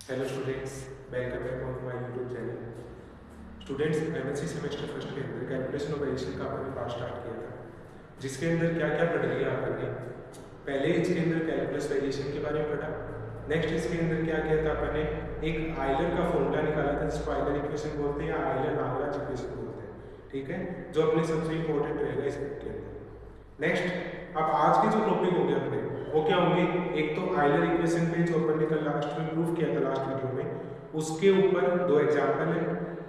Hello students, welcome back on my YouTube channel. Students, MSc semester first के अंदर calculation of variation का हमने part start किया था, जिसके अंदर क्या क्या प्रक्रिया अपन ने पहले इसके अंदर कैलकुलस वेरिएशन के बारे में पढ़ा। नेक्स्ट इसके अंदर क्या किया था अपन ने, एक आयलर का फॉर्मूला निकाला था जिसको आयलर इक्वेशन बोलते हैं या आयलर नागराज इक्वेशन बोलते हैं, ठीक है, जो अपने सबसे इंपॉर्टेंट रहेगा इस बुक के अंदर। नेक्स्ट अब आज के जो टॉपिक होंगे अपने वो क्या होंगे, एक तो आयलर इक्वेशन पे जो अपन ने कल लास्ट में प्रूव किया था लास्ट वीडियो में, उसके ऊपर दो एग्जांपल है।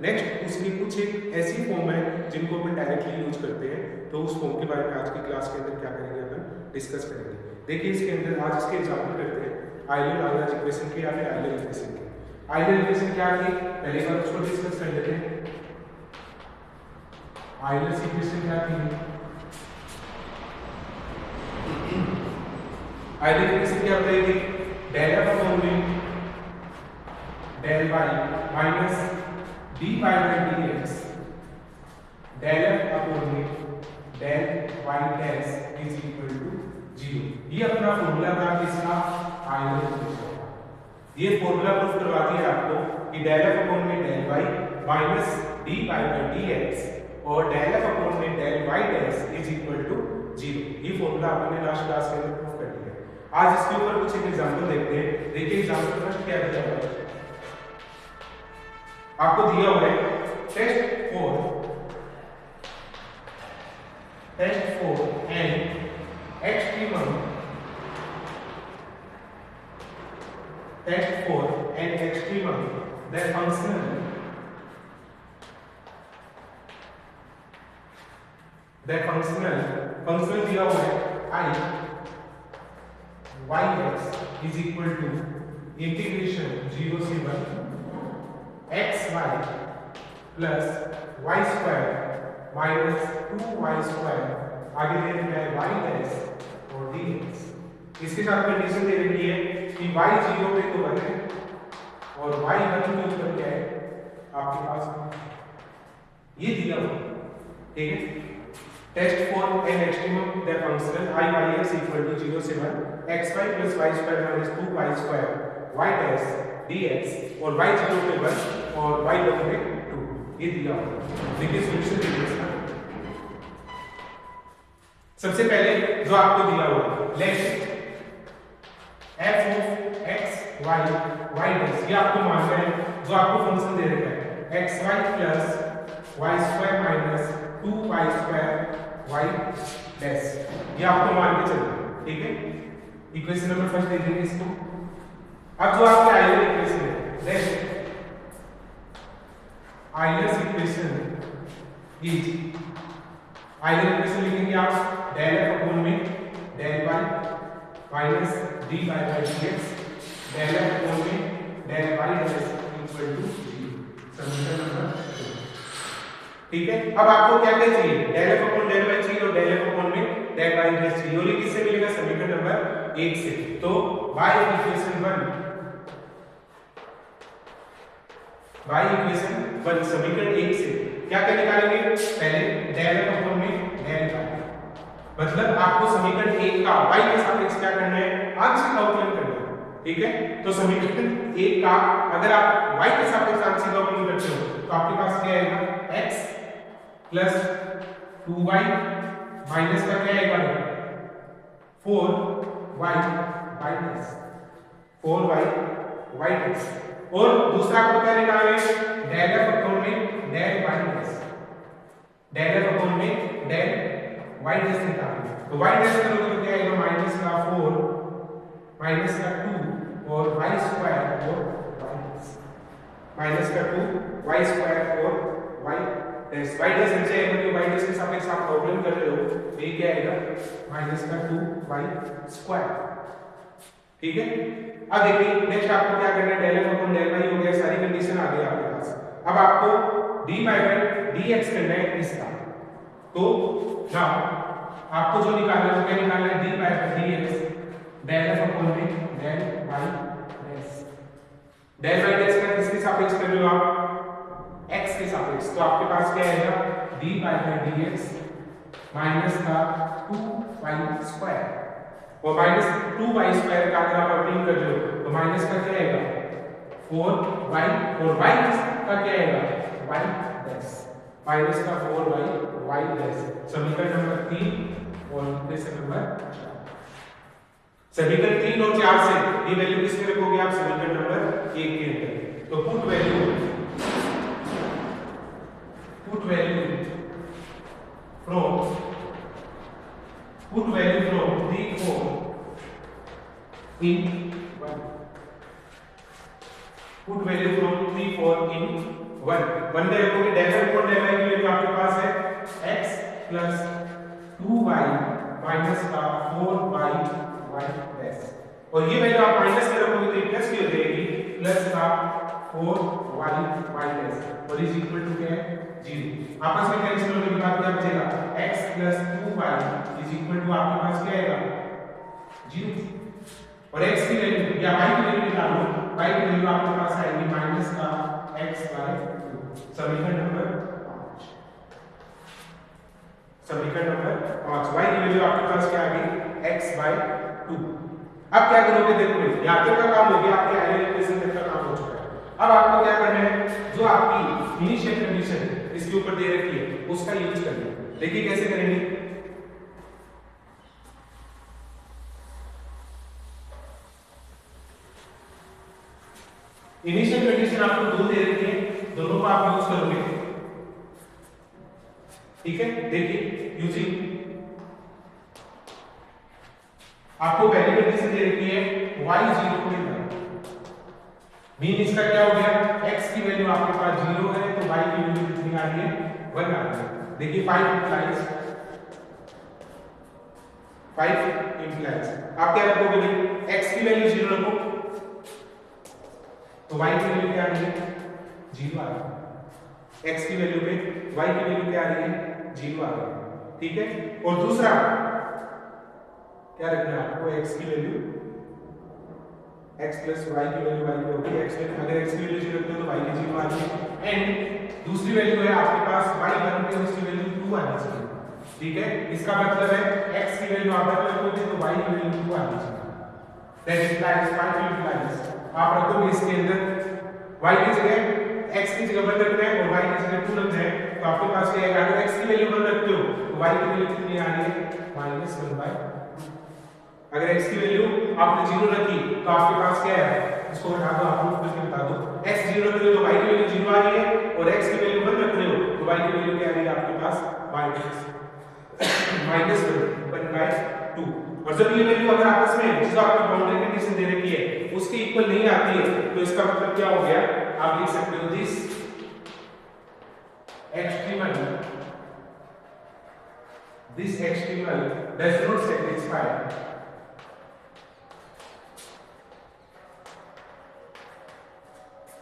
नेक्स्ट उसकी कुछ एक ऐसी फॉर्म है जिनको अपन डायरेक्टली यूज करते हैं, तो उस फॉर्म के बारे में आज की क्लास के अंदर क्या करेंगे अपन डिस्कस करेंगे। देखिए इसके अंदर आज इसके एग्जांपल करते हैं आयलर नागराज इक्वेशन के या फिर आयलर इक्वेशन के। आयलर इक्वेशन क्या थी, पहले बार उसको डिस्कस कर लेते हैं। आयलर इक्वेशन क्या थी, आयलर इक्वेशन क्या होता है, डेल एफ अपॉन में del Y minus D Y by D X, del F upon में del Y dash is equal to 0। ये अपना फॉर्मूला था किसका, आयलर इक्वेशन का। ये फॉर्मूला प्रूफ करवा दिया आपको कि डेल एफ अपॉन में del Y minus D Y by D X और डेल एफ अपॉन में del Y dash is equal to 0। ये फॉर्मूला आपने लास्ट क्लास के अंदर प्रूफ कर दिया। आज इसके ऊपर कुछ एक एग्जांपल देखते हैं। देखिए एग्जांपल फर्स्ट क्या दिया हुआ है, आपको दिया हुआ है test 4 and extremum test 4 and extremum the functional दिया हुआ है I y(x) is equal to integration 0 से 1 xy plus y square minus 2y square, आगे दे रखा है y dash और dx। इसके साथ कंडीशन दे रखी है कि y 0 पे तो 1 है और y 1 के ऊपर क्या है आपके पास, ये दिया हुआ, ठीक है। Test 4 and extremum the function I y(x) equal to 0 से 1 xy plus y square minus 2y square y dash dx और y 0 पे 1 और y 1 पे 2, ये दिया हुआ। देखिए सॉल्यूशन देखिए इसका। सबसे पहले जो आपको दिया हुआ late f of x y y dash, ये आपको मानना है, जो आपको फंक्शन दे रखा है xy plus y square minus 2y square y dash, ये आपको मान के चलना है, ठीक है। इक्वेशन नंबर फर्स्ट दे देंगे इसको। अब जो आपके आयलर इक्वेशन है, let Euler equation is, Euler equation लिखेंगे आप डेल एफ अपॉन में del Y minus D Y by D X, del F upon में del Y dash equal to 0, समीकरण नंबर 2, ठीक है। अब आपको क्या क्या चाहिए, del F upon del Y चाहिए और डेल एफ अपॉन में डेल वाई डैश चाहिए, और ये किससे मिलेगा, समीकरण नंबर 1 से। तो y इक्वेशन 1 समीकरण 1 से क्या क्या निकालेंगे, पहले डेल एफ अपॉन में डेल वाई, मतलब आपको समीकरण 1 का y के सापेक्ष क्या करना है, आंशिक अवकलन करना है, ठीक है। तो समीकरण 1 का अगर आप y के सापेक्ष आंशिक अवकलन करते हो तो आपके पास क्या आएगा, x प्लस 2y माइनस का क्या आएगा 4y minus 4y y dash, और दूसरा आपको क्या निकालना है, डेल एफ अपॉन में del y dash, del F upon में डेल y डैश निकालना है। तो y डैश करोगे तो क्या आएगा, माइनस का 4 माइनस का 2 और y स्क्वायर और y डैश, माइनस का 2 y स्क्वायर और y डैश, y डैश नीचे आएगा क्योंकि y डैश के सापेक्ष आप अवकलन कर रहे हो, तो ये क्या आएगा माइनस का 2y स्क्वायर, ठीक है। अब देखिए नेक्स्ट आपको क्या करना है, del F upon del Y हो गया, सारी कंडीशन आ गई आपके पास। अब आपको D Y by D X करना है इसका, तो नाउ आपको जो निकालना है वो क्या निकालना है, D Y by D X del F upon में del Y dash, del Y dash का किसके सापेक्ष कर रहे हो आप, एक्स के सापेक्ष, तो आपके पास क्या आएगा, D Y by D X minus का 2y स्क्वायर और माइनस 2y स्क्वायर का अगर आप अपडेट कर रहे हो तो माइनस का क्या आएगा 4y और y का क्या आएगा y डैश माइनस का 4y y डैश समीकरण नंबर 3 और इक्वेशन नंबर 4। समीकरण 3 और 4 से ये वैल्यू किसमें रखोगे आप समीकरण नंबर 1 के अंदर। तो put value from 3 4 in 1 put value from 3 4 इन 1 में रखोगे डेल अपॉन डेल y की वैल्यू आपके पास है x प्लस 2y माइनस का 4y y डैश और ये वैल्यू आप माइनस में रखोगे तो ये प्लस की हो जाएगी प्लस का 4y y डैश और इज इक्वल टू क्या है 0। आपस में कैंसिल होने के बाद क्या बचेगा x plus 2y is equal to आपके पास क्या आएगा 0 और x की वैल्यू या y की वैल्यू निकालो y की वैल्यू आपके पास आएगी माइनस का x बाय 2 समीकरण नंबर 5। समीकरण नंबर 5 y की वैल्यू आपके पास क्या आ गई x बाय 2। अब क्या करोगे देखो यहां तक का काम हो गया आपके आइडियल इक्वेशन तक का काम हो चुका है। अब आपको क्या करना है जो आपकी इनिशियल कंडीशन इसके ऊपर दे रखी है उसका यूज करना है। देखिए कैसे करेंगे। इनिशियल कंडीशन आपको दो दे रखी है दोनों को आप यूज करोगे ठीक है। देखिए यूजिंग आपको पहली कंडीशन दे रखी है y 0 को लेना मीन इसका क्या हो गया x की वैल्यू आपके पास 0 है तो y की वैल्यू कितनी आ रही है 1 आ रही है। देखिए 5 इंप्लाइज आप क्या रखोगे भाई x की वैल्यू 0 रखो तो y की वैल्यू क्या आ रही है 0 आ रही है। x की वैल्यू पे y की वैल्यू क्या आ रही है 0 आ रही है ठीक है। और दूसरा क्या रखना है आपको x की वैल्यू x प्लस y की वैल्यू y पे होगी x में अगर x की वैल्यू 0 रखते हो तो y की 0 आ रही है एंड दूसरी वैल्यू है आपके पास y 1 पे उसकी वैल्यू 2 आनी चाहिए ठीक है। इसका मतलब है x की वैल्यू आप रखोगे तो y की वैल्यू 2 आनी चाहिए दैट इंप्लाइज 5 इंप्लाइज आप रखोगे इसके अंदर y की जगह x की जगह 1 रखना है और y की जगह 2 रखना है तो आपके पास क्या आएगा अगर x की वैल्यू 1 रखते हो तो y की वैल्यू कितनी आ रही है -1/2। अगर x की वैल्यू आपने 0 रखी तो आपके पास क्या है इसको हटा दो आप लोग फिर बता दो x 0 रख रहे हो तो y की वैल्यू 0 आ रही है और x की वैल्यू 1 रख रहे हो तो y की वैल्यू क्या आ रही है आपके पास -1/2। और जब ये वैल्यू अगर आपस में जो आपकी बाउंड्री कंडीशन दे रखी है उसके इक्वल नहीं आती है तो इसका मतलब क्या हो गया आप लिख सकते हो this extremal does not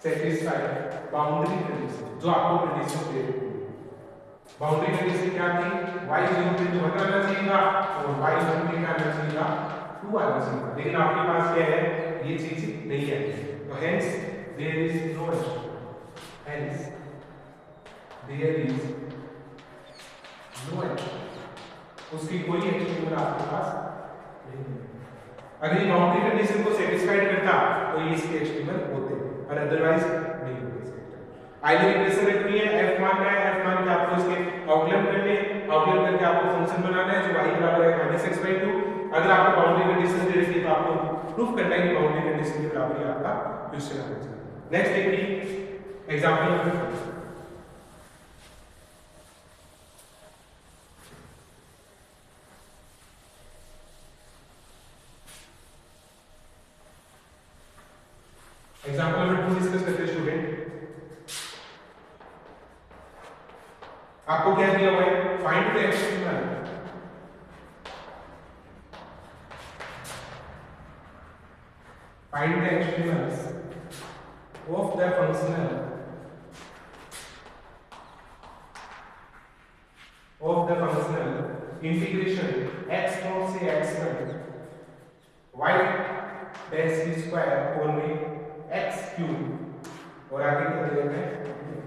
satisfy boundary condition जो आपको कंडीशन दे रखी है। बाउंड्री कंडीशन क्या थी y 0 पे तो 1 आना चाहिए और y 1 पे क्या आना चाहिए 2 आना चाहिए लेकिन आपके पास क्या है ये चीज नहीं है तो hence there is no hence there is no उसकी कोई एक्सट्रीमल आपके पास नहीं है। अगर ये बाउंड्री कंडीशन को सेटिस्फाइड करता तो ये इसके एक्सट्रीमल होते और अदरवाइज नहीं होते। आइडियल इक्वेशन रखनी है f मानना है f मान के आपको इसके आउटलाइन करने आउटलाइन करके आपको फंक्शन बनाना है जो y बराबर है -x/2। अगर आपको बाउंड्री कंडीशन दे रखी है तो आपको प्रूफ करना है कि बाउंड्री कंडीशन के बराबर ही आपका क्वेश्चन आना चाहिए। नेक्स्ट देखिए example number example number 2 discuss करते हैं स्टूडेंट। आपको क्या दिया हुआ है find the extremal of the functional integration x0 से x1 y dash b square whole में x क्यूब और आगे क्या दे रखा है x।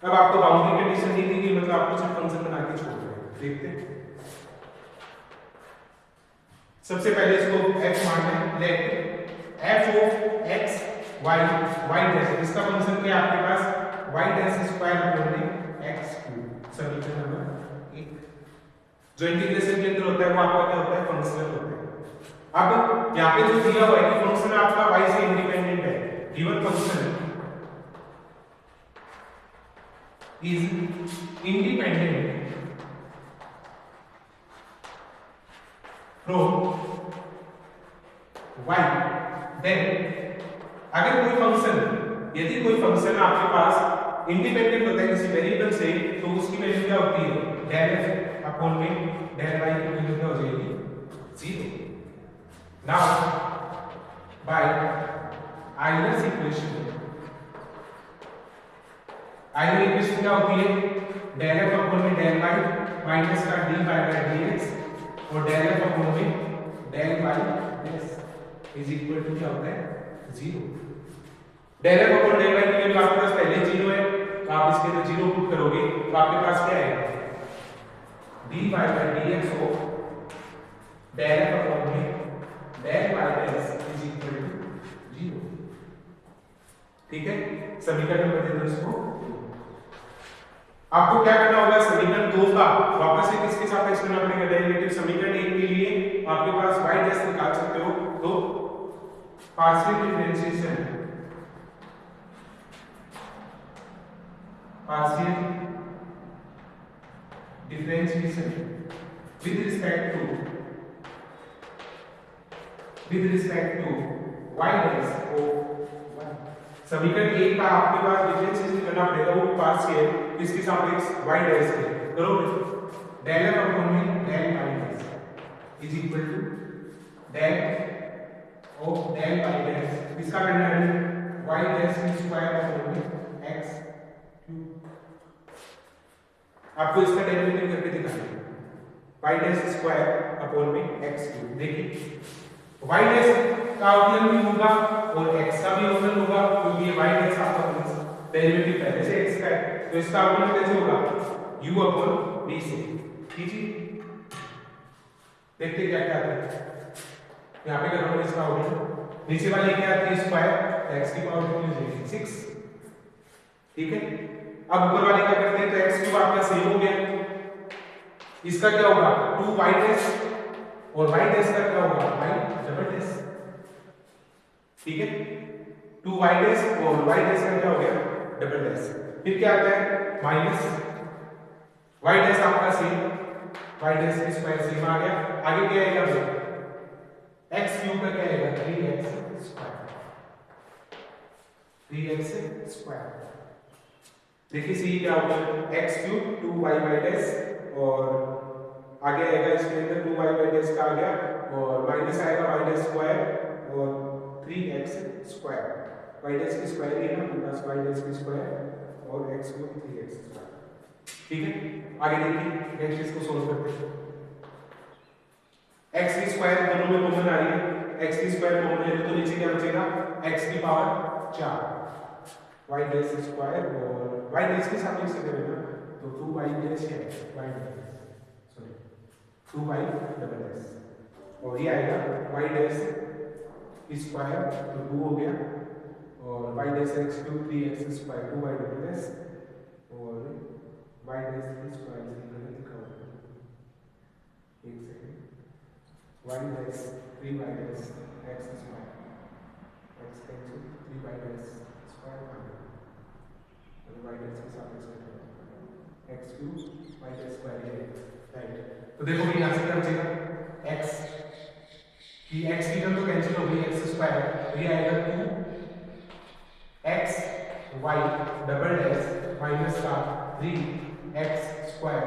अब आपको बाउंड्री कंडीशन नहीं दी गई मतलब आपको सिर्फ फंक्शन बना के छोड़ रहे हैं। देखते हैं सबसे पहले इसको f मानना है let f of x Y dash, इसका फंक्शन क्या है आपके पास, वाई डैश स्क्वायर अपॉन में एक्स क्यूब। समीकरण नंबर 1। जो इंटीग्रेशन के अंदर होता है वो आपका क्या होता है, फंक्शनल होता है। अब यहाँ पे जो दिया हुआ है कि फंक्शन आपका y से इंडिपेंडेंट है, given function is independent from y, then अगर कोई फंक्शन, यदि कोई फंक्शन आपके पास इंडिपेंडेंट होता है किसी वेरिएबल से, तो उसकी वैल्यू क्या होती है, डेल f अपॉन में डेल y की वैल्यू क्या हो जाएगी, 0। Now, by Euler's equation, Euler equation क्या होती है, डेल f अपॉन में डेल y माइनस का dy बाय dx और डेल f अपॉन में del y dash is equal to क्या होता है, 0। Del f upon del y की वैल्यू आपके पास पहले 0 है, तो आप इसके अंदर 0 पुट करोगे तो आपके पास क्या आएगा, dy बाय dx को डेल f अपॉन में del y dash is equal to 0। ठीक है, समीकरण नंबर दे दो इसको। आपको क्या करना होगा, समीकरण 2 का वापस से किसके सापेक्ष करना पड़ेगा, डेरिवेटिव। समीकरण 1 के लिए आपके पास y डैश निकाल सकते हो, तो partial differentiation with respect to y dash को समीकरण 1 का आपके पास डिफरेंशिएशन करना पड़ेगा, वो पार्शियल किसके सापेक्ष, y डैश के करोगे, डेल f अपॉन में del y dash is equal to del of del y dash, इसका करना है y डैश की स्क्वायर अपॉन में x क्यूब। आपको इसका डेरिवेटिव करके दिखाना है, y डैश स्क्वायर अपॉन में x क्यूब। देखिए y डैश का अवकलन भी होगा और x का भी अवकलन होगा, क्योंकि ये y डैश आपका डेरिवेटिव पहले से x का है, तो इसका अवकलन कैसे होगा, u अपॉन v से। कीजिए, देखते क्या क्या आता है। यहाँ पे करो इसका अवकलन, नीचे वाले क्या आती है, स्क्वायर, x की पावर कितनी हो जाएगी, 6। ठीक है, अब ऊपर वाले क्या करते हैं, तो x क्यूब आपका सेम हो गया, इसका क्या होगा 2y डैश और y डैश का क्या होगा y डबल डैश। ठीक है, 2y डैश और y डैश का क्या हो गया डबल डैश। फिर क्या आता है माइनस y डैश आपका सेम, y डैश की स्क्वायर सेम आ गया। आगे क्या आएगा भाई, x क्यूब का क्या आएगा 3x स्क्वायर, 3x स्क्वायर। देखिए सी क्या होगा, x cube 2y by dash और आगे आएगा इसके अंदर 2y बाय डैश का आ गया और माइनस आएगा y डैश स्क्वायर और 3x स्क्वायर, y डैश की स्क्वायर ही है ना, प्लस y डैश की स्क्वायर और x क्यूब 3x स्क्वायर। ठीक है, आगे देखिए नेक्स्ट इसको सोल्व करते हैं। x की स्क्वायर दोनों में कॉमन आ रही है, x की स्क्वायर कॉमन है तो नीचे क्या बचेगा, x की पावर 4 y डैश स्क्वायर और y डैश के सापेक्ष से करेंगे तो 2y डैश है, y dash sorry 2y double dash और ये आएगा y डैश स्क्वायर तो 2 हो गया और y dash x cube 3x square 2y double dash और y डैश स्क्वायर से करके दिखाओ, एक second, y dash 3y dash x square x cancel 3y dash square और y डैश के सापेक्ष में x cube y dash square है, राइट। तो देखो यहां से क्या बचेगा, x की टर्म तो कैंसिल हो गई, x स्क्वायर तो ये आएगा 2x y double dash minus का 3x square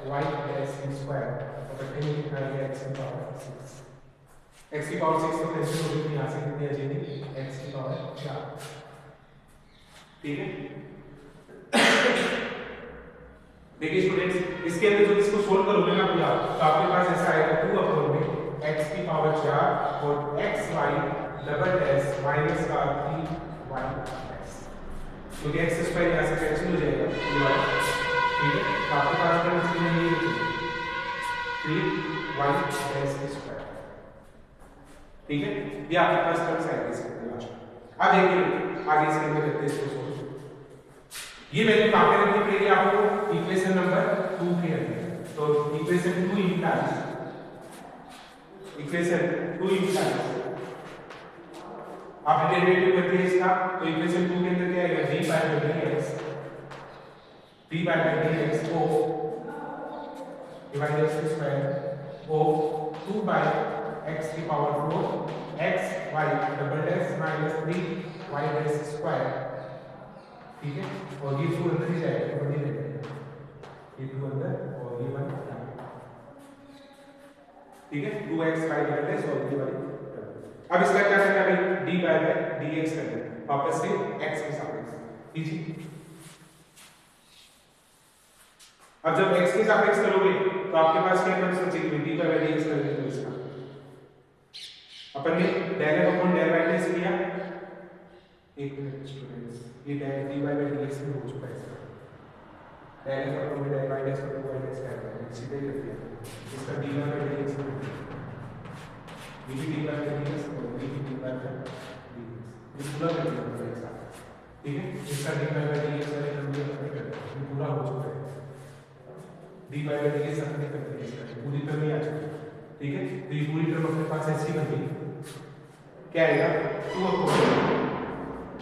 y dash square और इकट्ठे में कितना आएगा x की पावर 6, x की पावर 6 तो कैंसिल हो गई, यहां से कितनी आ जाएगी x की पावर 4। ठीक है, देखिए स्टूडेंट्स इसके अंदर जब इसको सोल्व करोगे ना पूरा तो आपके पास ऐसा आएगा 2 अपॉन में x की पावर 4 और xy डबल डैश माइनस का 3y डैश, क्योंकि x स्क्वायर यहां से कैंसिल हो जाएगा पूरा। ठीक है, तो आपके पास क्या बचेगा, ये 3y डैश स्क्वायर। ठीक है, ये आपके पास टर्म्स आएंगे इसके अंदर लास्ट। अब देखिए आगे इसके अंदर करते हैं इसको सोल्व। ये वैल्यू कहां पे रखनी पड़ेगी आपको, इक्वेशन नंबर 2 के अंदर। तो इक्वेशन 2 इंप्लाइज आप डेरिवेटिव करते हैं इसका, तो इक्वेशन 2 के अंदर क्या आएगा, d by dx को डिवाइड x स्क्वायर को 2 by x की power 4 x y double dash minus 3 y dash square, ठीक है। और ये 2 अंदर ही जाएगा, तो बड़ी रहेगा ये 2 अंदर और ये 1, ठीक है। 2x y डबल डैश और ये वाली। अब इसका क्या करना है, dy by dx करना है, वापस से x के सापेक्ष कीजिए। अब जब x के सापेक्ष करोगे तो आपके पास क्या बन सकती है, dy by dx करेंगे तो इसका अपन ने del f upon del y dash किया, एक मिनट स्टूडेंट्स, ये dy by dx में हो चुका है इसका, del f upon del y dash को y डैश कर रहे हैं, सीधे ही कर दिया इसका dy by dx में ये भी dy by dx और ये भी dy by dx, ये पूरा कर दिया एक साथ, ठीक है। इसका dy by dx वाले हम ये कर दिया, ये पूरा हो चुका है, dy by dx हमने कर दिया, इसका पूरी तरह नहीं आ चुकी, ठीक है। तो ये पूरी तरह अपने पास ऐसी बन गई, क्या आएगा 2 अपॉन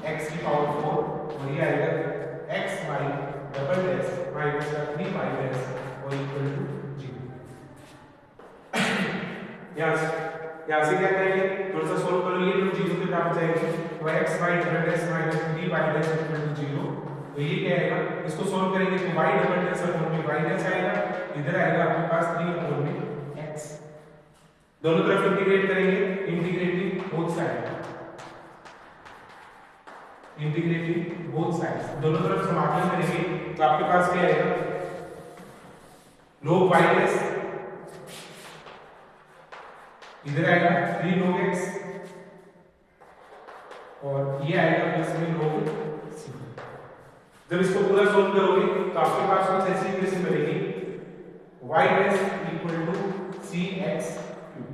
x की पावर 4 और ये आएगा x y double dash minus 3 y dash और इक्वल टू 0। यहाँ से क्या करेंगे, थोड़ा सा सोल्व करोगे तो 0 के बराबर जाएंगे, तो x y double dash minus 3 y dash equal to 0। तो ये क्या आएगा, इसको सोल्व करेंगे तो y डबल डैश अपॉन में y डैश आएगा, इधर आएगा आपके पास 3 अपॉन में x, दोनों तरफ इंटीग्रेट करेंगे, इंटीग्रेटिंग बोथ साइड्स, दोनों तरफ समाकलन करेंगे तो आपके पास क्या आएगा, log y डैश इधर आएगा 3 log x और ये आएगा प्लस में log c। जब इसको पूरा सोल्व करोगे तो आपके पास कुछ ऐसी इक्वेशन बनेगी, y dash equal to cx cube.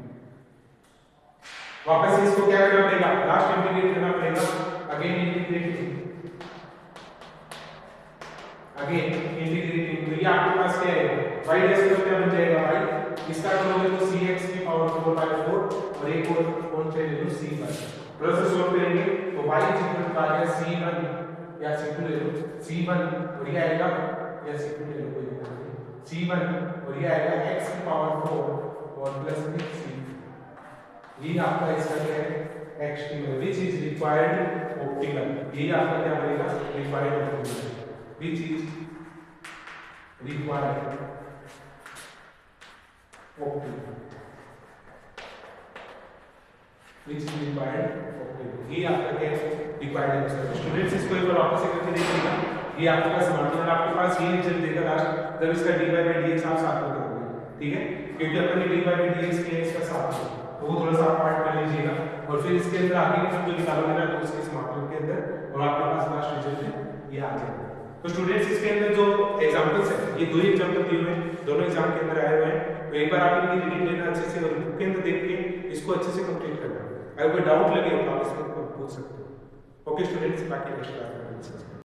वापस से इसको क्या करना पड़ेगा, लास्ट इंटीग्रेट करना पड़ेगा, अगेन इंटीग्रेटिंग, तो ये आपके पास क्या है, y डैश का क्या बन जाएगा, y इसका करोगे तो cx की पावर 4/4 और एक और कौन से ले लो c1, प्रोसेस सोल्व करेंगे तो y इक्वल आ गया c1 या c2 ले लो, c1 और ये आएगा या c2 ले लो कोई बात नहीं, c1 और ये आएगा x की पावर 4 और प्लस में c, ये आपका इसका क्या है extremal, which is required optical, ये आपका क्या बनेगा, required optical, which is required optical, which is required optical, ये आपका क्या है रिक्वायर्ड है। स्टूडेंट्स इसको एक बार वापस से करके देखिएगा, ये आपके पास समाधान आपके पास ये रिजल्ट देगा लास्ट, जब इसका dy by dx आप साथ में करोगे, ठीक है, क्योंकि अपन ने dy by dx किया इसका साथ में, तो वो थोड़ा सा पार्ट कर लीजिएगा और फिर इसके अंदर आगे की जो निकालोगे ना तो उसके समाकलन के अंदर और आपके पास लास्ट रिजल्ट है ये आ जाएगा। तो स्टूडेंट्स इसके अंदर जो एग्जांपल्स है, ये दो ही एग्जांपल दिए हुए हैं, दोनों एग्जाम के अंदर आए हुए हैं, तो एक बार आप इनकी रीडिंग लेना अच्छे से और बुक के अंदर देख के इसको अच्छे से कंप्लीट करना, अगर कोई डाउट लगे तो आप इसमें पूछ सकते हो। ओके स्टूडेंट्स, बाकी नेक्स्ट क्लास में डिस्कस करेंगे।